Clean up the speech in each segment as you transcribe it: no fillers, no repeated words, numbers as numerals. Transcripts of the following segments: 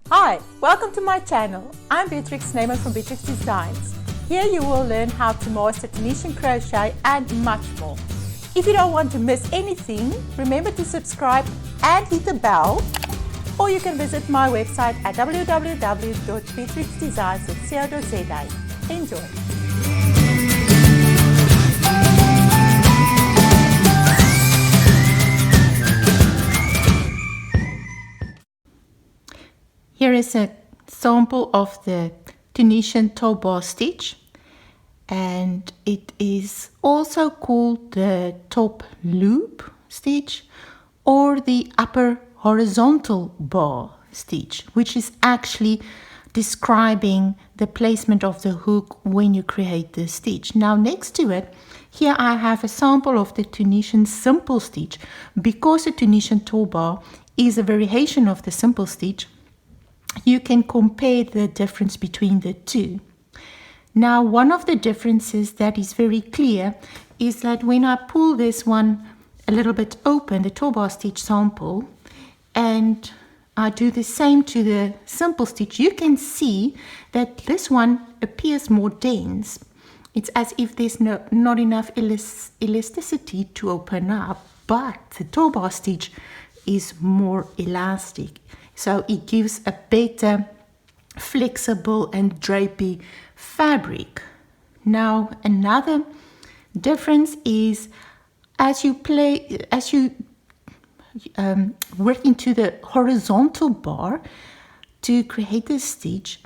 Hi, welcome to my channel. I'm Beatrix Snyman from Beatrix Designs. Here you will learn how to master Tunisian crochet and much more. If you don't want to miss anything, remember to subscribe and hit the bell, or you can visit my website at www.beatrixdesigns.co.za. Enjoy! Here is a sample of the Tunisian Top Bar Stitch, and it is also called the top loop stitch or the upper horizontal bar stitch, which is actually describing the placement of the hook when you create the stitch. Now next to it, here I have a sample of the Tunisian Simple Stitch. Because the Tunisian Top Bar is a variation of the Simple Stitch, you can compare the difference between the two. Now, one of the differences that is very clear is that when I pull this one a little bit open, the Top Bar Stitch sample, and I do the same to the Simple Stitch, you can see that this one appears more dense. It's as if there's not enough elasticity to open up, but the Top Bar Stitch is more elastic. So it gives a better flexible and drapey fabric. Now another difference is as you work into the horizontal bar to create the stitch,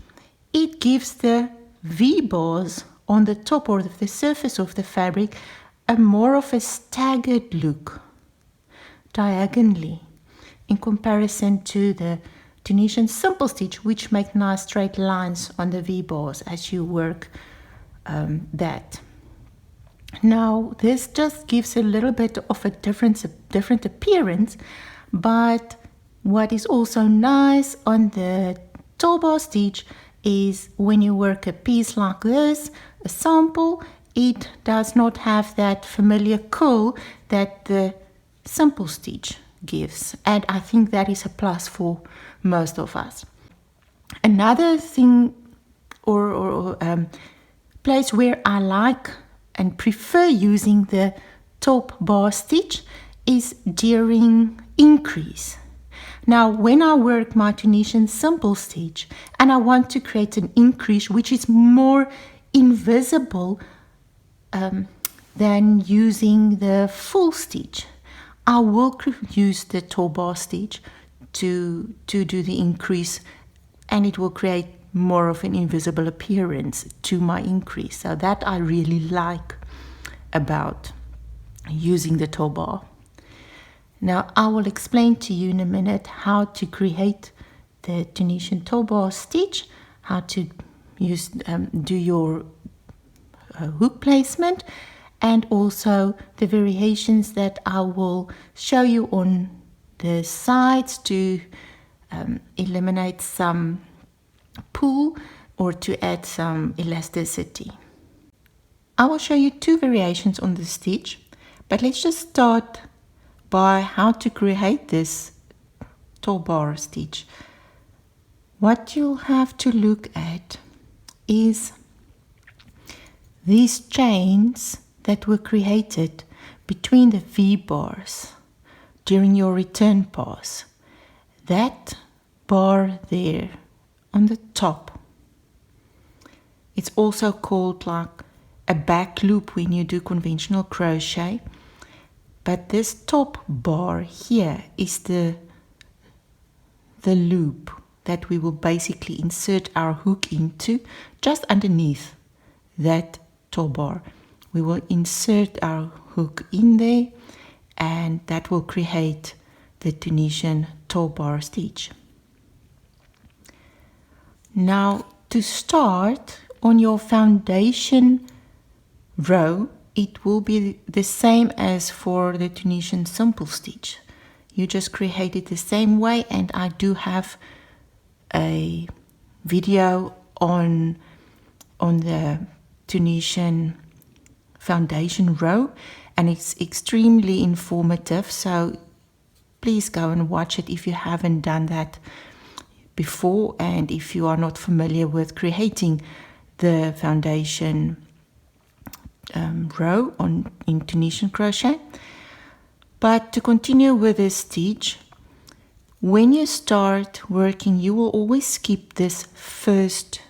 it gives the V-bars on the top or the surface of the fabric a more of a staggered look diagonally, in comparison to the Tunisian Simple Stitch, which make nice straight lines on the V-bars as you work that. Now this just gives a little bit of a different appearance, but what is also nice on the Top Bar Stitch is when you work a piece like this, a sample, it does not have that familiar curl that the Simple Stitch gives, and I think that is a plus for most of us. Another thing or place where I like and prefer using the Top Bar Stitch is during increase. Now when I work my Tunisian Simple Stitch and I want to create an increase which is more invisible than using the full stitch, I will use the Top Bar Stitch to do the increase, and it will create more of an invisible appearance to my increase. So that I really like about using the Top Bar. Now I will explain to you in a minute how to create the Tunisian Top Bar Stitch, how to use do your hook placement, and also the variations that I will show you on the sides to eliminate some pull or to add some elasticity. I will show you two variations on the stitch, but let's just start by how to create this Top Bar Stitch. What you'll have to look at is these chains that were created between the V-bars during your return pass. That bar there on the top, it's also called like a back loop when you do conventional crochet, but this top bar here is the loop that we will basically insert our hook into. Just underneath that top bar we will insert our hook in there, and that will create the Tunisian Top Bar Stitch. Now to start on your foundation row, it will be the same as for the Tunisian Simple Stitch. You just create it the same way, and I do have a video on the Tunisian foundation row, and it's extremely informative, so please go and watch it if you haven't done that. before, and if you are not familiar with creating the foundation row in Tunisian crochet. But to continue with this stitch, when you start working, you will always skip this first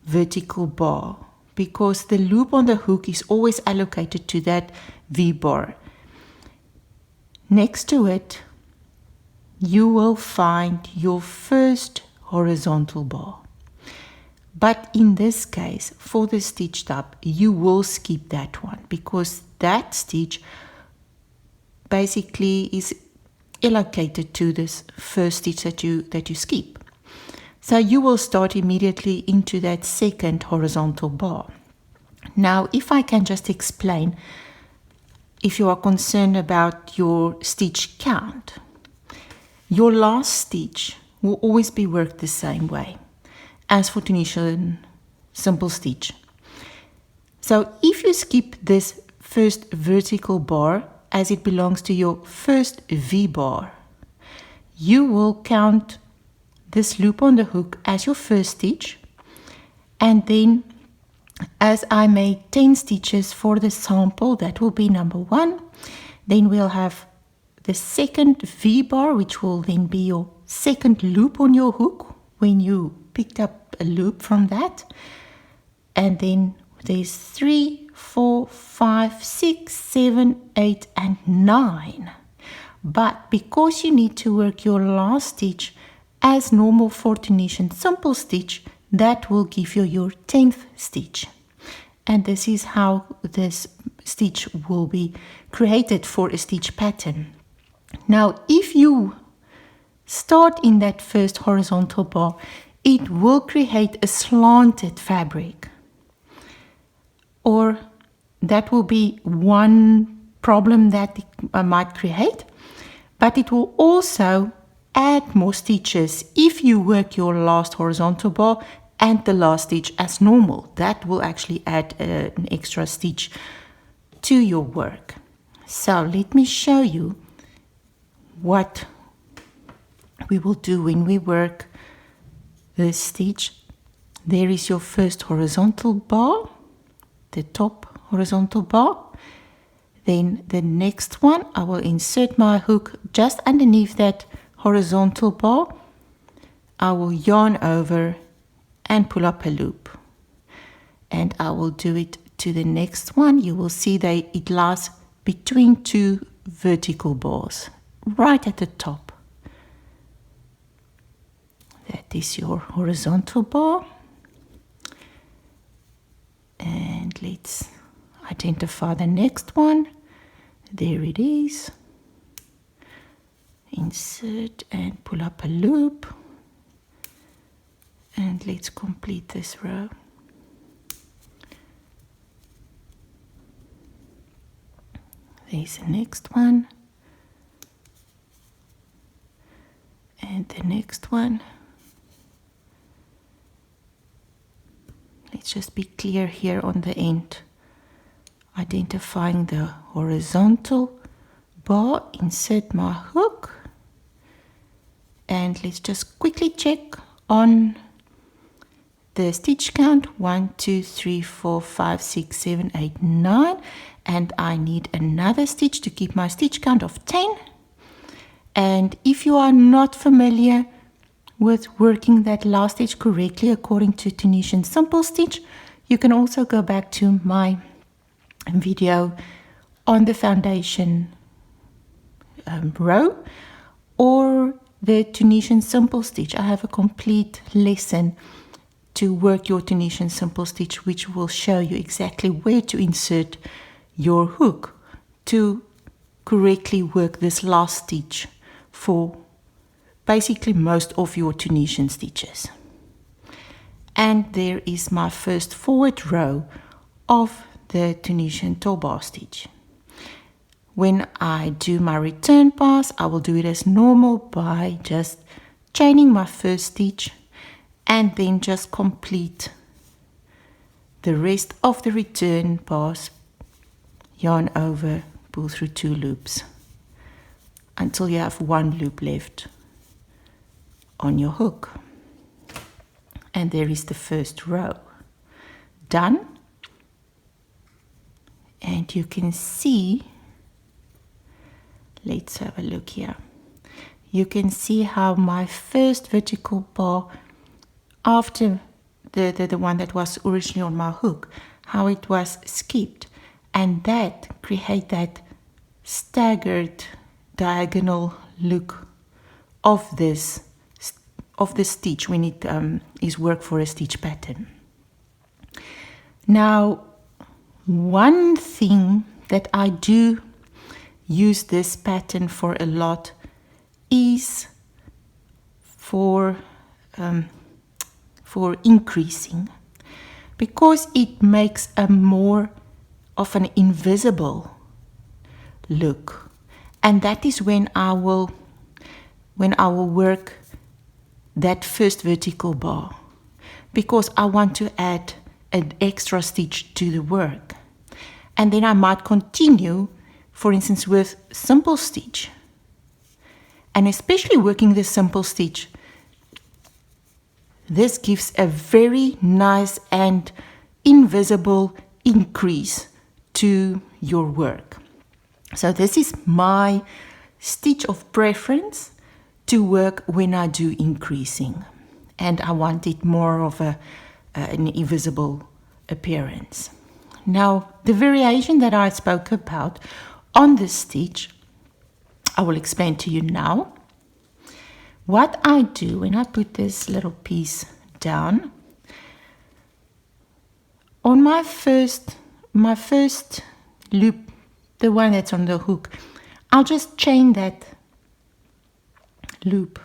vertical bar, because the loop on the hook is always allocated to that V bar. Next to it, you will find your first horizontal bar. But in this case, for the stitch type, you will skip that one, because that stitch basically is allocated to this first stitch that you skip. So you will start immediately into that second horizontal bar. Now, if I can just explain, if you are concerned about your stitch count, your last stitch will always be worked the same way as for Tunisian Simple Stitch. So if you skip this first vertical bar, as it belongs to your first V bar, you will count this loop on the hook as your first stitch, and then as I made 10 stitches for the sample, that will be number 1. Then we'll have the second V bar, which will then be your second loop on your hook when you picked up a loop from that. And then there's 3, 4, 5, 6, 7, 8, and 9. But because you need to work your last stitch as normal for Tunisian Simple Stitch, that will give you your 10th stitch. And this is how this stitch will be created for a stitch pattern. Now, if you start in that first horizontal bar, it will create a slanted fabric. Or that will be one problem that it might create. But it will also add more stitches if you work your last horizontal bar and the last stitch as normal. That will actually add an extra stitch to your work. So let me show you what we will do when we work this stitch. There is your first horizontal bar, the top horizontal bar. Then the next one, I will insert my hook just underneath that horizontal bar. I will yarn over and pull up a loop. And I will do it to the next one. You will see that it lies between two vertical bars, right at the top. That is your horizontal bar. And let's identify the next one. There it is. Insert and pull up a loop. And let's complete this row. There's the next one. And the next one. Let's just be clear here on the end. Identifying the horizontal bar, insert my hook. And let's just quickly check on the stitch count. 1, 2, 3, 4, 5, 6, 7, 8, 9. And I need another stitch to keep my stitch count of 10. And if you are not familiar with working that last stitch correctly according to Tunisian Simple Stitch, you can also go back to my video on the foundation row or the Tunisian Simple Stitch. I have a complete lesson to work your Tunisian Simple Stitch, which will show you exactly where to insert your hook to correctly work this last stitch for basically most of your Tunisian stitches. And there is my first forward row of the Tunisian Top Bar Stitch. When I do my return pass, I will do it as normal by just chaining my first stitch and then just complete the rest of the return pass, yarn over, pull through 2 loops until you have 1 loop left on your hook. And there is the first row done. And you can see, let's have a look here. You can see how my first vertical bar, after the one that was originally on my hook, how it was skipped, and that create that staggered diagonal look of the stitch when it is work for a stitch pattern. Now, one thing that I do use this pattern for a lot is for increasing, because it makes a more of an invisible look, and that is when I will work that first vertical bar, because I want to add an extra stitch to the work. And then I might continue, for instance, with simple stitch, and especially working the simple stitch, this gives a very nice and invisible increase to your work. So this is my stitch of preference to work when I do increasing, and I want it more of an invisible appearance. Now, the variation that I spoke about on this stitch, I will explain to you now. What I do when I put this little piece down, on my first loop, the one that's on the hook, I'll just chain that loop,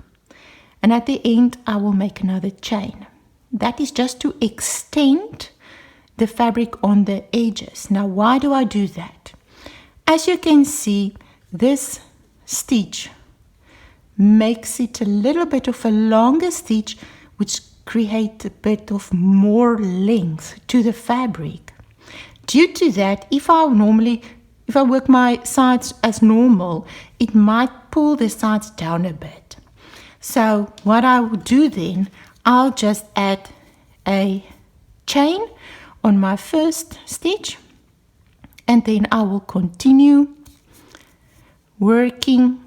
and at the end I will make another chain. That is just to extend the fabric on the edges. Now, why do I do that? As you can see, this stitch makes it a little bit of a longer stitch, which creates a bit of more length to the fabric. Due to that, if I work my sides as normal, it might pull the sides down a bit. So what I will do then, I'll just add a chain on my first stitch, and then I will continue working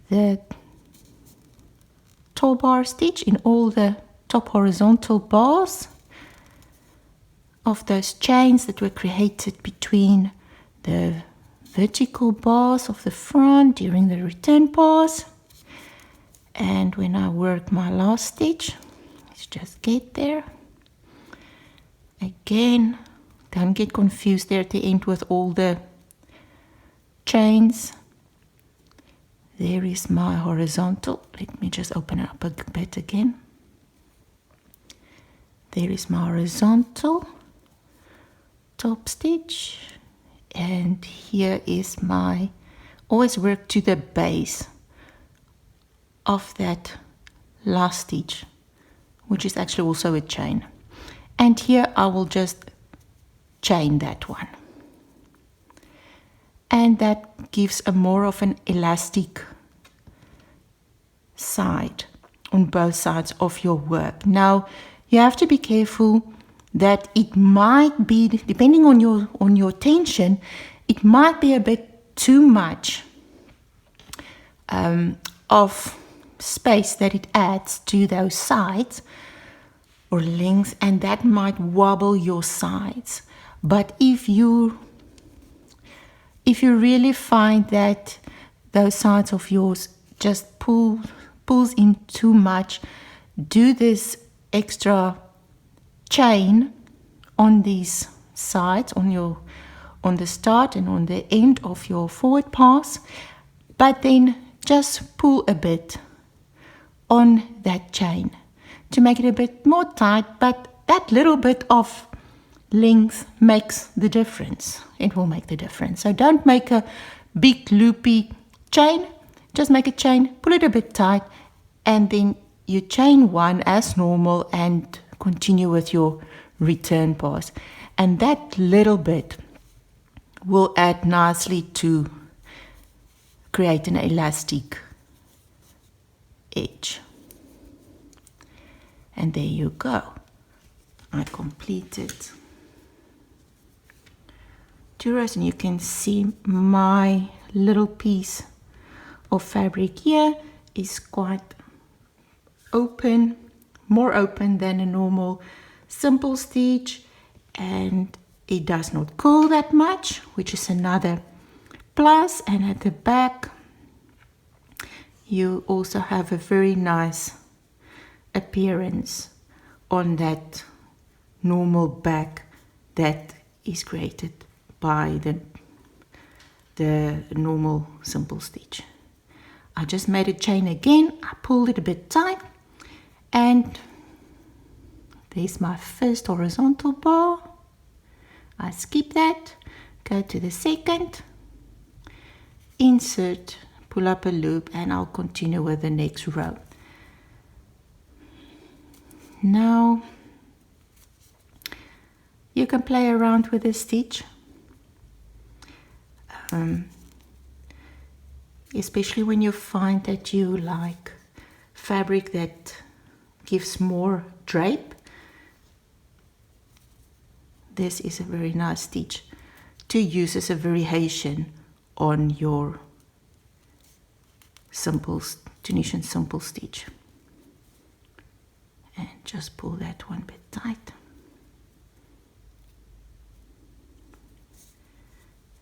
the top bar stitch in all the top horizontal bars of those chains that were created between the vertical bars of the front during the return pass. And when I work my last stitch, let's just get there. Again, don't get confused there at the end with all the chains. There is my horizontal. Let me just open it up a bit again. There is my horizontal top stitch, and here is my, always work to the base of that last stitch, which is actually also a chain. And here I will just chain that one. And that gives a more of an elastic side on both sides of your work. Now, you have to be careful that it might be, depending on your tension, it might be a bit too much of space that it adds to those sides or length, and that might wobble your sides. But if you really find that those sides of yours just pulls in too much, do this extra chain on these sides, on the start and on the end of your forward pass, but then just pull a bit on that chain to make it a bit more tight, but that little bit of length makes the difference. It will make the difference. So don't make a big loopy chain, just make a chain, pull it a bit tight, and then you chain one as normal and continue with your return pass. And that little bit will add nicely to create an elastic edge. And there you go. I completed 2 rows, and you can see my little piece of fabric here is quite open, more open than a normal simple stitch, and it does not curl that much, which is another plus. And at the back you also have a very nice appearance on that normal back that is created by the normal simple stitch. I just made a chain again, I pulled it a bit tight, and there's my first horizontal bar. I skip that, go to the second, insert, pull up a loop, and I'll continue with the next row. Now you can play around with the stitch, especially when you find that you like fabric that gives more drape. This is a very nice stitch to use as a variation on your Tunisian simple stitch. And just pull that one bit tight.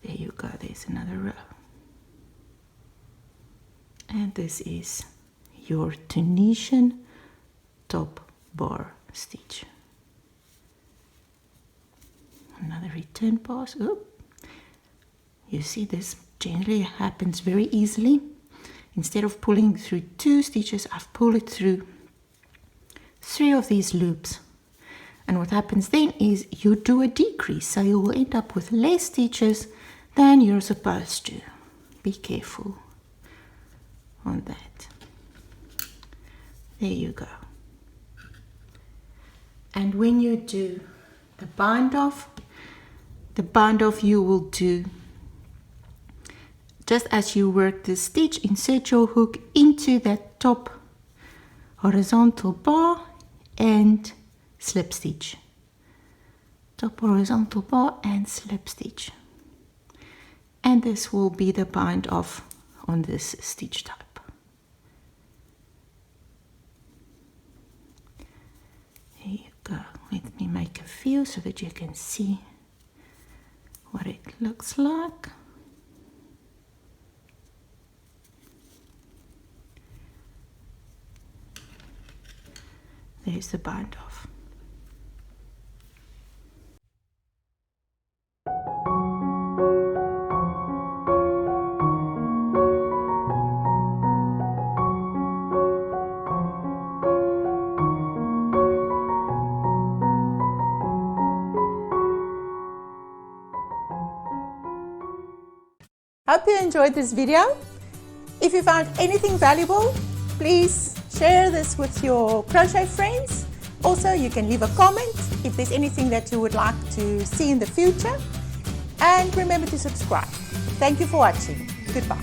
There you go, there's another row. And this is your Tunisian Top Bar Stitch. Another return pass. Oop. You see, this generally happens very easily. Instead of pulling through 2 stitches, I've pulled it through 3 of these loops. And what happens then is you do a decrease, so you will end up with less stitches than you're supposed to. Be careful on that. There you go. And when you do the bind off you will do just as you work the stitch, insert your hook into that top horizontal bar and slip stitch. Top horizontal bar and slip stitch. And this will be the bind off on this stitch type. Here you go. Let me make a few so that you can see what it looks like. There's the bind off. Hope you enjoyed this video. If you found anything valuable, please share this with your crochet friends. Also, you can leave a comment if there's anything that you would like to see in the future. And remember to subscribe. Thank you for watching. Goodbye.